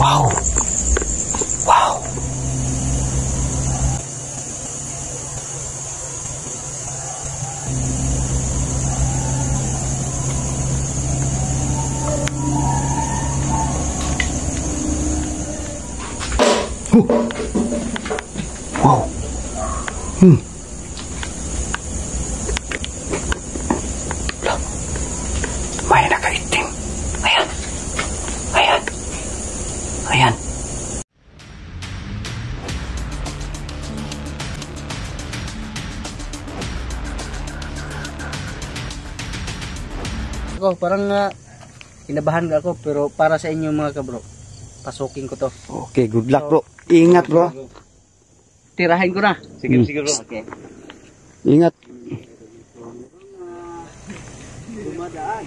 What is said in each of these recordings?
Wow. Wow. Wow. May nakaitim. Ayan. Ayan. Ayan. Ako, parang kinabahan ako, pero para sa inyo mga kabro, pasukin ko to. Okay, good luck bro. Ingat bro. Tirahin ko na. Sige, sige bro. Okay. Ingat. Dumadaan.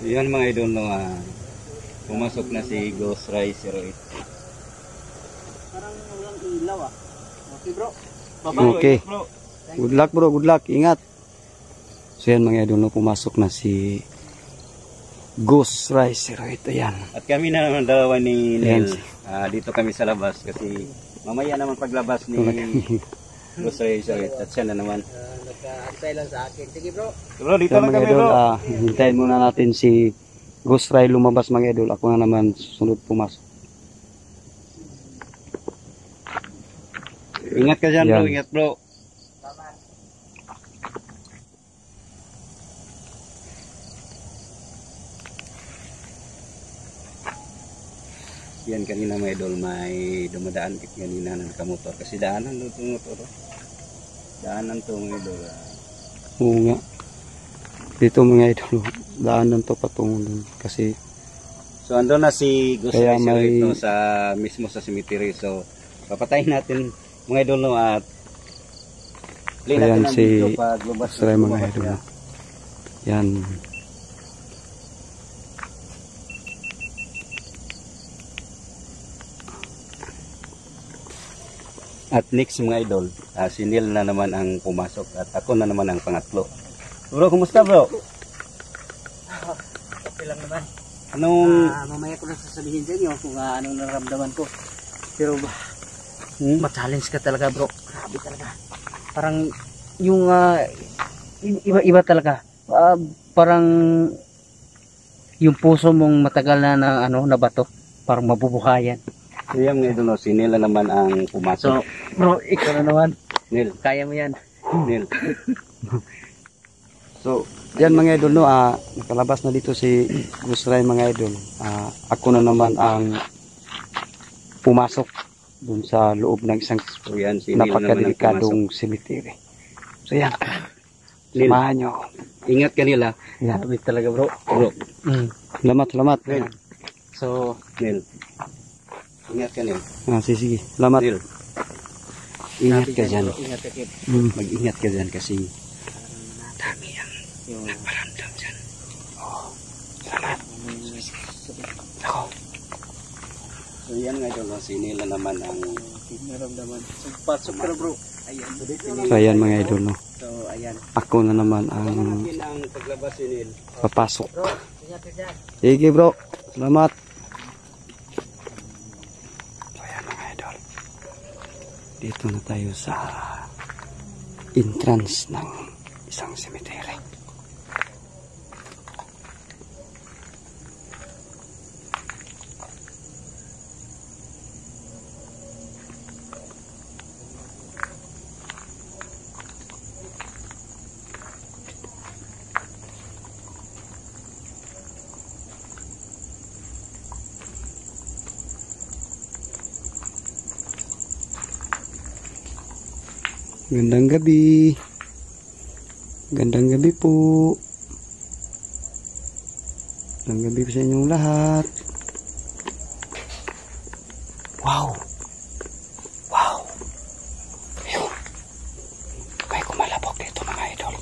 Yan mga idol no, pumasok na si Ghost Ray 08. Parang walang ilaw ah. Okay bro. Okay. Good luck bro, good luck. Ingat. So yan mga idol no, pumasok na si Ghost Ray 08. Ayan. At kami na naman dalawa ni Neil. Yan. Dito kami sa labas kasi mamaya naman paglabas ni Ghost Ray 08. At siya na naman. Nagkaantay lang sa akin. Sige bro. Bro, dito So lang mga kami idol, bro. hintayin muna natin si Ghost Ray lumabas mga idol. Ako na naman sunod pumasok. Ingat ka dyan bro, Yan. ingat bro. Yan kanina mga idol, may dumadaan kanina na nakamotor. Kasi daanan doon itong motor. Daanan to mga idol. Oo nga. Dito mga idol, daanan to patungo dun. Kasi So andun na si Ghost Kaya Ray may- no, sa mismo sa cemetery. So papatayin natin mga idol no, at play ayan natin ang si video pag lumabas Ghost Ray mga lumabas idol. siya. Yan. At next mga idol, si Neil na naman ang pumasok at ako na naman ang pangatlo. Bro, kumusta bro? Okay lang naman. Anong Mamaya ko na sasabihin sa inyo kung anong nararamdaman ko. Pero ma-challenge ka talaga bro. Grabe talaga. Parang yung iba-iba talaga. Parang yung puso mong matagal na na bato. Parang mabubuhayan. yan mga idol, no, si Neil na naman ang pumasok. So bro, ikaw na naman. Neil, Kaya mo yan. Neil. So, yan mga idol no, nakalabas na dito si Ghost Ray mga idol. Ako na naman ang pumasok dun sa loob ng isang So yan, si Neil na naman ang pumasok. napakadelikadong cemetery. So yan, Neil, samahan nyo. ingat ka Neil ha. Yan. Grabe talaga bro. Bro, Salamat, salamat. Neil. So Neil. Ingat ka Neil. Sige, salamat. Neil, Ingat sabi ka niya, dyan. bro, ingat ka kid. mag-ingat ka dyan kasi Dami yan. Yung Paramdam dyan. Oo. Salamat. Ako. so yan nga idol, no, si Neil na naman ang nararamdaman. So pasok ka na bro. Ayan. So ayan mga idol no. So ayan. Ako na naman ang natin ang paglabas si Neil. papasok. Bro, ingat ka dyan. Sige bro. Salamat. So ayan mga idol. Dito na tayo sa entrance ng isang cemetery. Gandang gabi. Gandang gabi po. Gandang gabi po sa inyong lahat. Wow. Wow. Ayun. May kumalabog dito mga idol.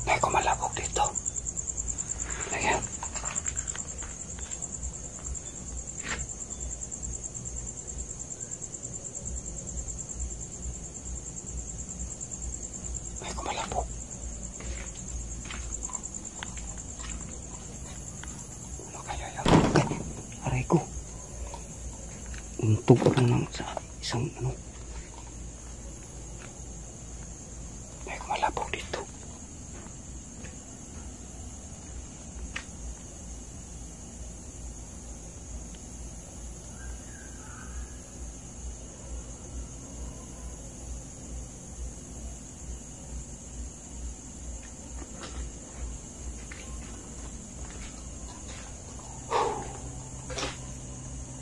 May kumalabog dito. Ayan. May kumalabog. Tugtog ako ng sa isang ano. May kumalabog dito.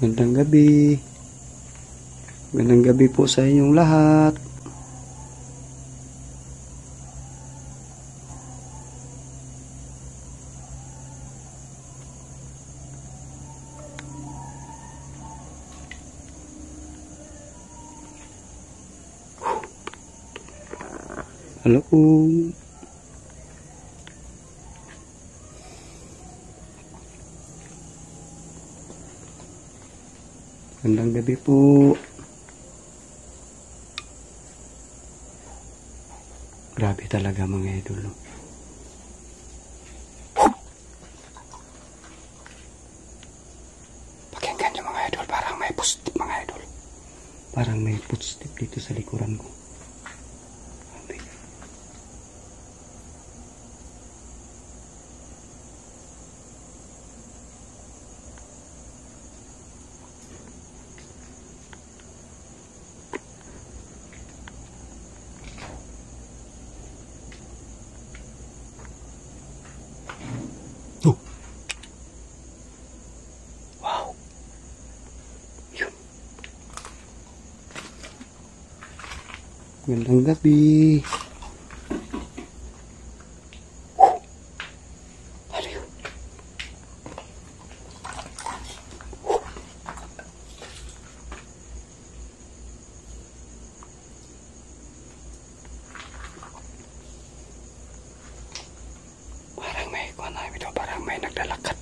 Magandang gabi. Magandang gabi po sa inyong lahat. Halo po. Magandang gabi po. Grabe talaga mga idol. No? Pakinggan nyo mga idol. Parang may footstep mga idol. Parang may footstep dito sa likuran ko. Grabe. Oh. Wow. Yun. Magandang gabi. Ano yun? Parang may kuha na ito. Parang may naglalakad.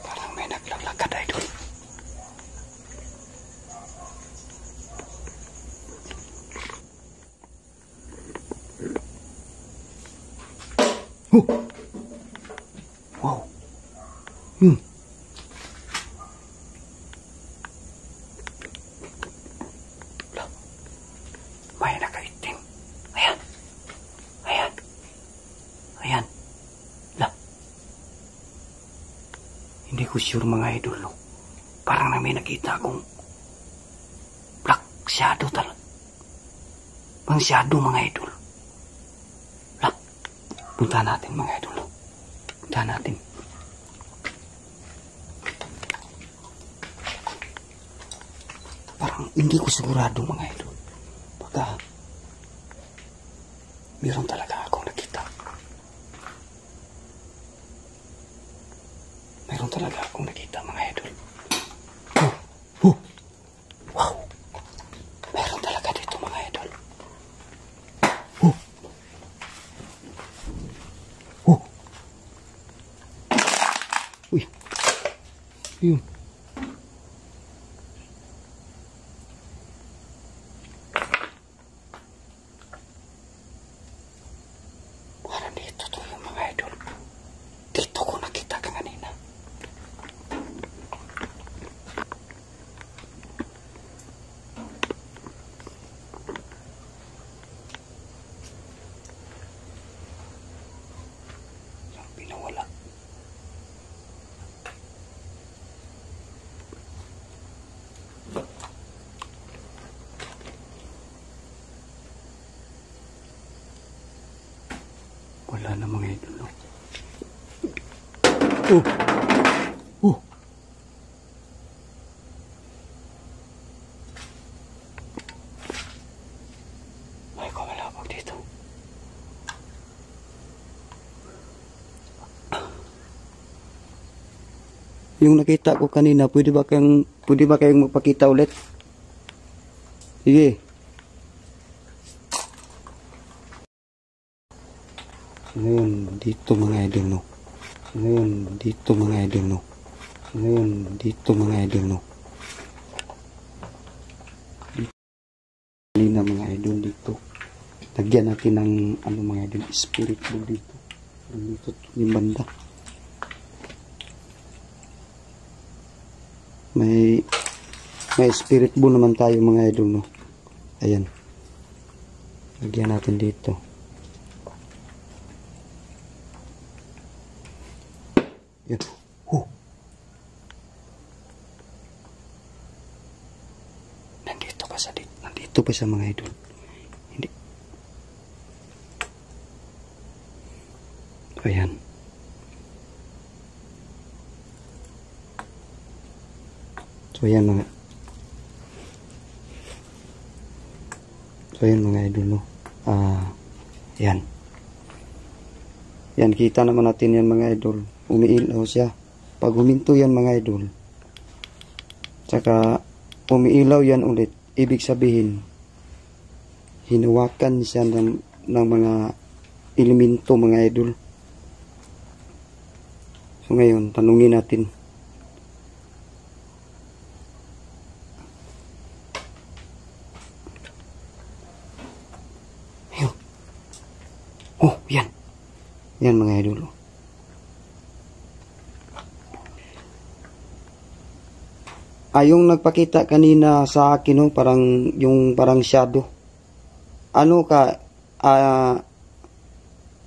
Parang may naglalakad idol. Oh! Wow! Hmm. Lah. May nakaitim. Ayan. Ayan. Ayan. Lah. Hindi ko sure mga idol. No? Parang na may nakita akong black shadow talaga. Pang shadow mga idol. Lah. Punta natin mga idol. No? Punta natin. Parang hindi ko sigurado mga idol. Baka meron talaga akong nakita. Meron talaga akong nakita mga idol. Oh, oh, wow. Meron talaga dito mga idol. Oh, oh. Uy, yun. Parang dito to yung mga idol. Dito ko nakita ka kanina. Yung pinawala. Wala na mga idol. No? Oh! Oh! May kumalabog dito. Yung nakita ko kanina, pwede ba kayong magpakita ulit? Sige. Ngayon, dito mga idol, no? Ngayon, dito mga idol, no? Ngayon, dito mga idol, no? Dito mga idol. idol dito. Lagyan natin ng ano mga idol, spirit bowl dito. Dito yung banda. May spirit bowl naman tayo mga idol, no. Ayan. Lagyan natin dito. Yan. Nandito pa sa mga idol. Hindi. Ayan. So ayan mga idol, no. Ayan. Yan, kita naman natin yan mga idol. Umiilaw siya. Pag huminto yan mga idol, tsaka umiilaw yan ulit, ibig sabihin hinawakan siya ng mga elemento mga idol. So ngayon, tanungin natin. Ayun. Oh, yan. Yan mga idol. Yung nagpakita kanina sa akin, no, parang shadow. Ano ka,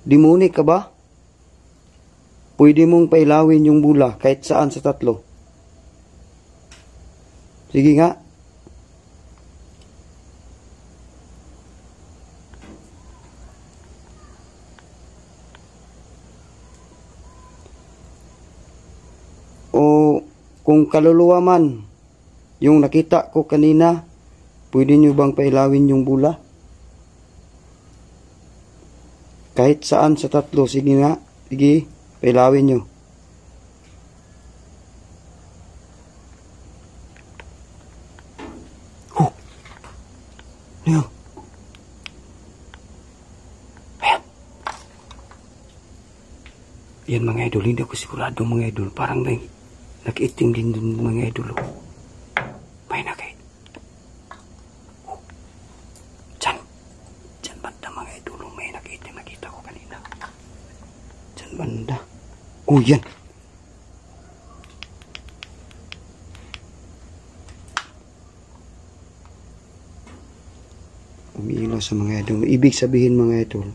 demonic ka ba? Pwede mong pailawin yung bula kahit saan sa tatlo. Sige nga. O kung kaluluwa man, yung nakita ko kanina, pwede nyo bang pailawin yung bula? Kahit saan sa tatlo, sige nga, sige, pailawin nyo. Ano? Ayan. Yan mga idol, hindi ako sigurado mga idol, parang may nag-itim din dun mga idol. May nakit. Diyan banda mga idol, may nag-itim, nakita ko kanina. Diyan banda. Yan. Umiilaw sa mga idol. Ibig sabihin mga idol,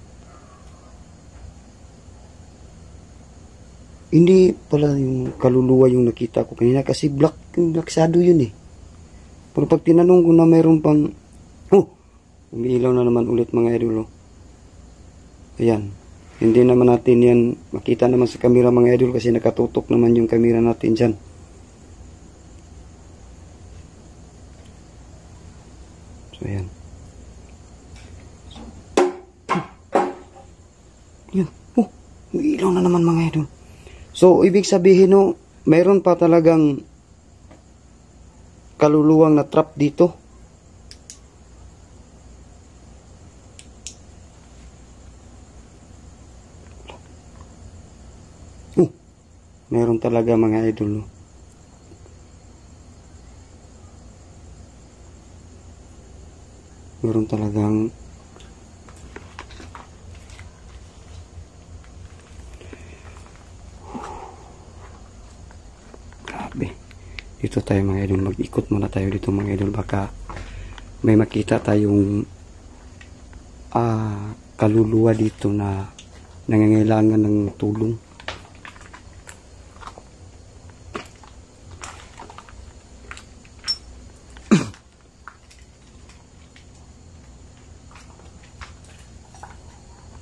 hindi pala yung kaluluwa yung nakita ko kanina kasi black shadow yun eh. Pero pag tinanong ko na mayroon pang umiilaw na naman ulit mga idol. Ayan. Hindi naman natin yan makita naman sa camera mga idol kasi nakatutok naman yung camera natin dyan. So ayan. Yan. Umiilaw na naman mga idol. So, ibig sabihin, no, mayroon pa talagang kaluluwang na trap dito. Mayroon talaga mga idol, no. Mayroon talagang dito tayo mga idol, mag-ikot muna tayo dito mga idol, baka may makita tayong kaluluwa dito na nangangailangan ng tulong.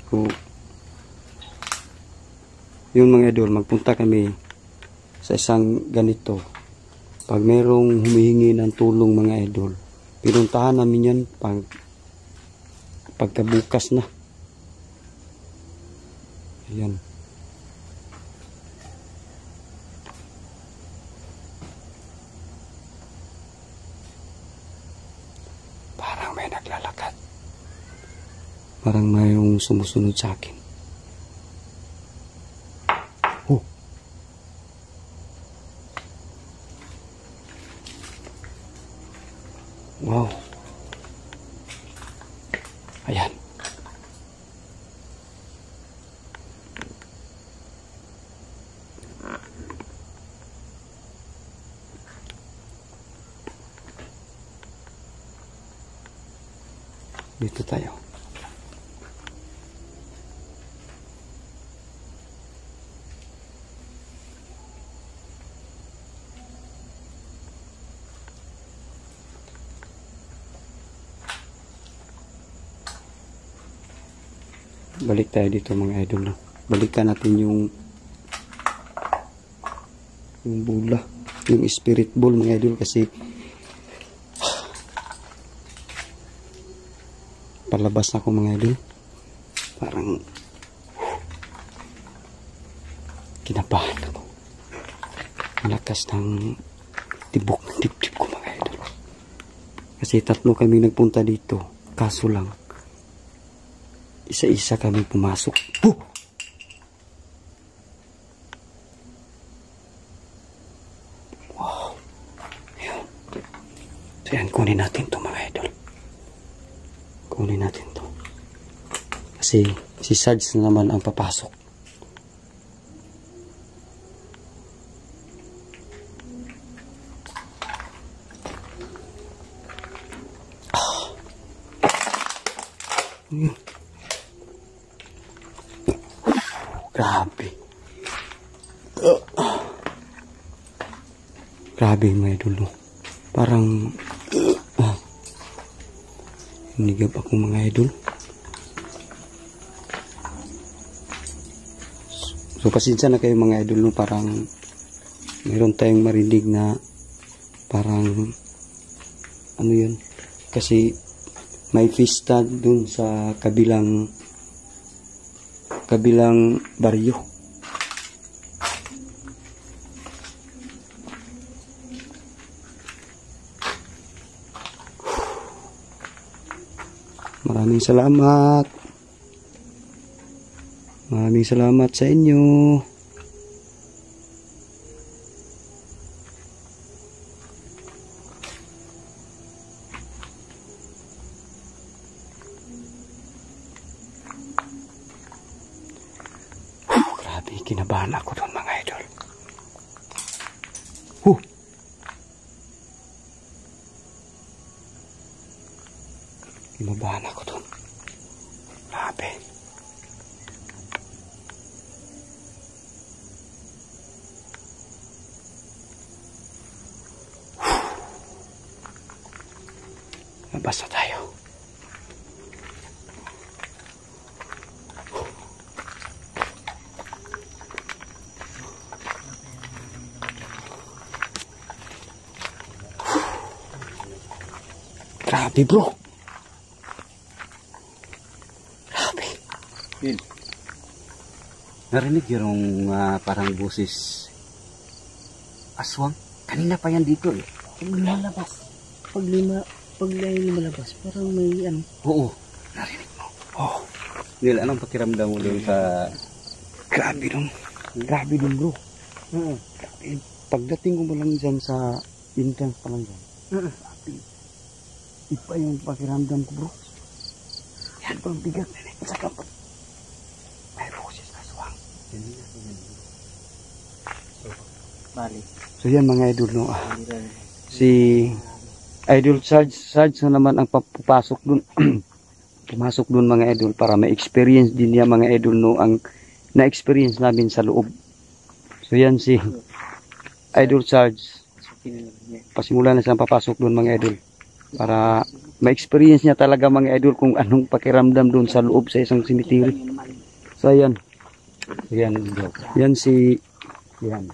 So, yun mga idol, magpunta kami sa isang ganito. Pag merong humihingi ng tulong mga idol, pinuntahan namin yan pagkabukas na. Ayan. Parang may naglalakad. Parang mayroong sumusunod sa akin. Wow. Dito tayo. Balik tayo dito mga idol. Balikan natin yung bola, yung spirit ball mga idol, kasi palabas na ako mga idol. Parang kinabahan ako. Malakas ng tibok ng dibdib ko mga idol. Kasi 3 kami nagpunta dito. Kaso lang isa-isa kami pumasok. Wow. Ayun. So yan, kunin natin to mga idol. Kunin natin to. Kasi si Sarge na naman ang papasok. Grabe. Grabe mga idol. Parang hinigap ako mga idol. So pasensya na kayo mga idol, no? Parang mayroon tayong marinig na parang ano yun. Kasi may pista dun sa kabilang baryo. Maraming salamat. Maraming salamat sa inyo. Grabe, kinabahan ako doon mga idol. Kinabahan ako doon. Grabe. Labas na tayo. Grabe bro. Grabe. Yun. Narinig yung parang boses aswang. Kanina pa yan dito eh. Pag lumalabas. Pag lumalabas. Parang may ano. Oo. Narinig mo. Oo. Nil, anong pakiramdam mo doon sa... Grabe dong. Grabe dong bro. Grabe. Pagdating ko mo lang dyan sa entrance pa lang dyan. Grabe. Iba yung pakiramdam ko bro. Yan bang bigat. Saka pa. May boses aswang. Bali. So yan mga idol no. Si Idol Sarge na naman ang papasok dun. Pumasok dun mga idol para ma-experience din niya mga idol no ang na-experience namin sa loob. So yan si Idol Sarge. Pasimula na siyang papasok dun mga idol para ma-experience niya talaga mga idol kung anong pakiramdam dun sa loob sa isang cemetery. So yan. Yan bro. Yan si Yan.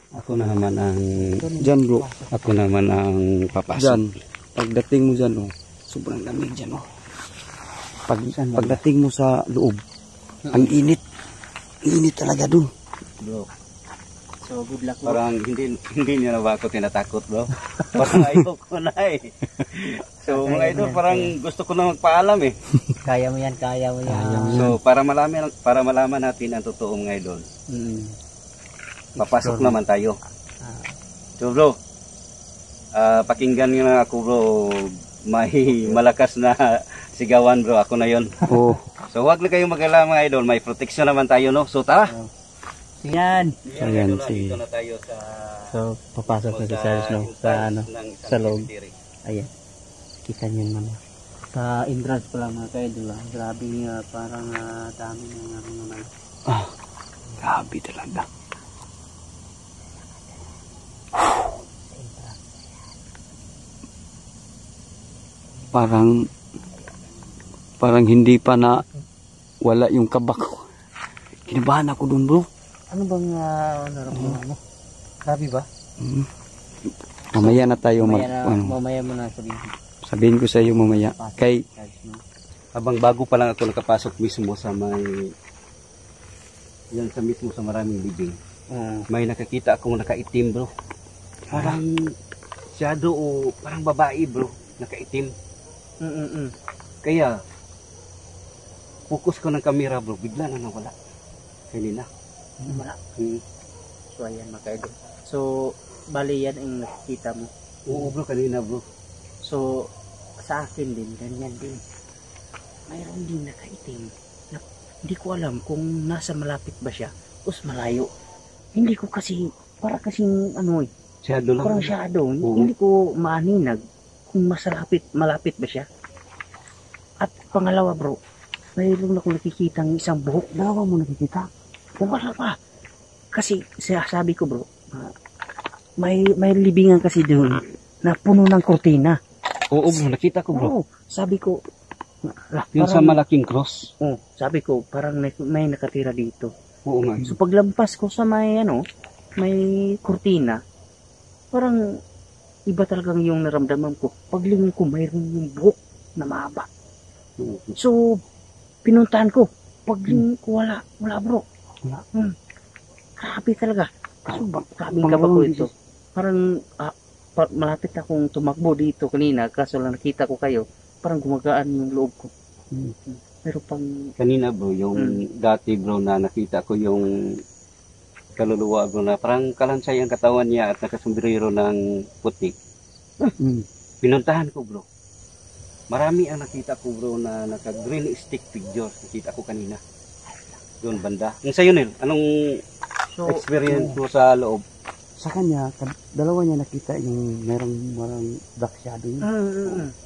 Ako na naman ang... Diyan bro. Ako naman ang papasok. Diyan. Pagdating mo dyan oh. Sobrang lamig dyan oh. Pagdating mo sa loob. Ang init. Init talaga dun. Bro. So good luck bro. Parang hindi niyo na ba ako tinatakot bro? Parang ayoko na eh. So mga idol parang gusto ko na magpaalam eh. Kaya mo yan, kaya mo yan. So para malaman natin ang totoo mga idol. Papasok naman tayo. So bro, pakinggan nyo na ako bro. May malakas na sigawan bro, ako na yon. Oh. So huwag na kayong mag-alala mga idol, may protection naman tayo no. So tara. Yan. Ayan si... Dito na tayo sa... So papasok na si Sarge no sa ano sa loob. Ayan. Kita niyo naman. Sa entrance pa lang mga ka-idol. Grabe nga, parang dami ng ano naman. Grabe talaga. Parang hindi pa na wala yung kabak ko. Kinabahan ako dun, bro. Ano bang naramdaman mo? Grabe ba? Mamaya na tayo Mamaya mo na sabihin. sabihin ko sa iyo mamaya. Kay Habang bago pa lang ako nakapasok mismo sa may yan sa mismo sa maraming libing. May nakakita akong nakaitim, bro. Parang shadow o parang babae, bro. Nakaitim. Kaya focus ko ng camera, bro. Bigla na nawala. Kanina. Wala. So ayan mga ka-idol. So bali yan ang nakikita mo. Oo, bro. Kanina, bro. So sa akin din, ganyan din. Mayroon din nakaitim. Hindi ko alam kung nasa malapit ba siya o malayo. Hindi ko kasi, para kasing ano eh. Shadow lang. Parang shadow. Hindi ko maaninag kung malapit ba siya. At pangalawa bro, mayroon akong nakikitang isang buhok. Dalawa mo nakikita? Wala pa. Kasi sabi ko bro, may libingan kasi doon na puno ng kurtina. Oo, bro. Nakita ko, bro. Oo, sabi ko, Yung sa malaking cross. sabi ko, parang may nakatira dito. Oo nga. So paglampas ko sa may kurtina, parang iba talagang yung naramdaman ko. Paglingon ko, mayroon yung buhok na mahaba. So, pinuntahan ko. Paglingon ko, wala bro. Wala. Grabe talaga. Grabe ka ba ko ito? Parang malapit akong tumakbo dito kanina, kaso lang nakita ko kayo. Parang gumagaan yung loob ko. Pero pang... Kanina, bro, yung dati, bro, na nakita ko yung kaluluwa, bro, na parang kalansay ang katawan niya at nakasombrero ng puti. Pinuntahan ko, bro. Marami ang nakita ko, bro, na naka-green stick figure. Nakita ko kanina. Doon, banda. Yung sa'yo, Nel, anong experience mo sa loob? sa kanya, dalawa niya nakita yung merong dark shadow yun.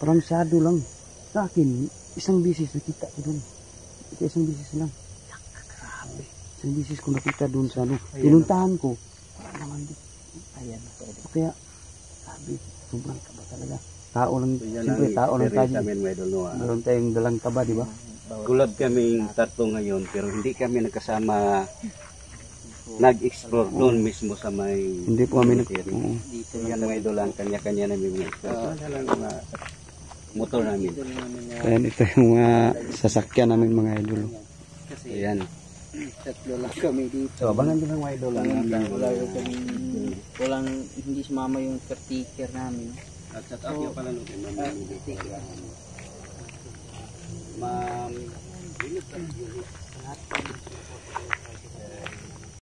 Parang shadow lang. Sa akin, isang bisis nakita ko dun. Isang bisis lang. Grabe. Isang bisis ko nakita dun sa ano. Pinuntahan ko. Parang naman din. Ayan. Kaya, sabi, sobrang kaba talaga. Tao lang, siyempre tao lang tayo. Meron tayong dalang kaba, di ba? Kulad kaming tatlo ngayon, pero hindi kami nagkasama nag-explore doon mismo sa may hindi po kami dito yan mga idol lang kanya-kanya namin motor namin. Ayan, ito yung mga sasakyan namin mga idol. Ayan, Tatlo lang kami dito. so abangan nyo lang mga idol lang Walang hindi sumama yung caretaker namin. at sa tayo pala nung ma'am